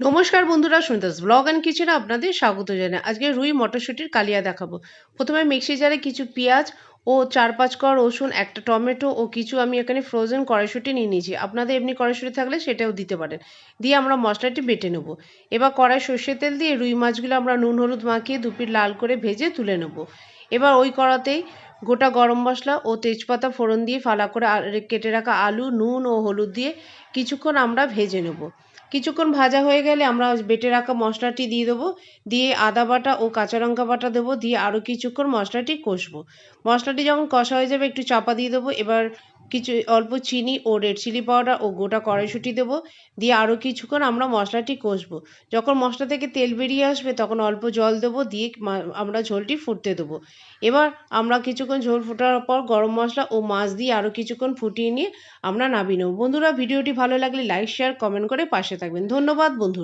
নমস্কার বন্ধুরা, সুনিতাস blog and কিচেনে আপনাদের স্বাগত জানাই। আজকে রুই মটরশুঁটির কালিয়া দেখাবো। প্রথমে মিক্সি জারে কিছু পেঁয়াজ ও 4-5 কোয়া রসুন, একটা টমেটো ও কিছু আমি এখানে ফ্রোজেন কড়াইশুঁটি নিয়ে নিয়েছি। আপনাদের এমনি কড়াইশুঁটি থাকলে সেটাও দিতে পারেন। দিয়ে আমরা মশলাটি বেটে নেব। এবার কড়াই সর্ষের তেল দিয়ে রুই মাছগুলো আমরা নুন হলুদ মাখিয়ে দুপিঠ লাল করে ভেজে তুলে নেব। এবার ওই কড়াতেই গোটা গরম মশলা ও তেজপাতা ফোড়ন দিয়ে ফালা করে কেটে রাখা আলু, নুন ও হলুদ দিয়ে কিছুক্ষণ আমরা ভেজে নেব। কিছুক্ষণ ভাজা হয়ে গেলে আমরা বেটে রাখা মশলাটি দিয়ে দেবো। দিয়ে আদা বাটা ও কাঁচা লঙ্কা বাটা দেবো। দিয়ে আরও কিছুক্ষণ মশলাটি কষবো। মশলাটি যখন কষা হয়ে যাবে একটু চাপা দিয়ে দেবো। এবার কিছু অল্প চিনি ও রেড চিলি পাউডার ও গোটা কড়াইশুঁটি দেবো। দিয়ে আরও কিছুক্ষণ আমরা মশলাটি কষবো। যখন মশলা থেকে তেল বেরিয়ে আসবে তখন অল্প জল দেবো। দিয়ে আমরা ঝোলটি ফুটতে দেবো। এবার আমরা কিছুক্ষণ ঝোল ফোটার পর গরম মশলা ও মাছ দিয়ে আরও কিছুক্ষণ ফুটিয়ে নিয়ে আমরা নামিয়ে নেব। বন্ধুরা, ভিডিওটি ভালো লাগলে লাইক শেয়ার কমেন্ট করে পাশে থাকবেন। ধন্যবাদ বন্ধুরা।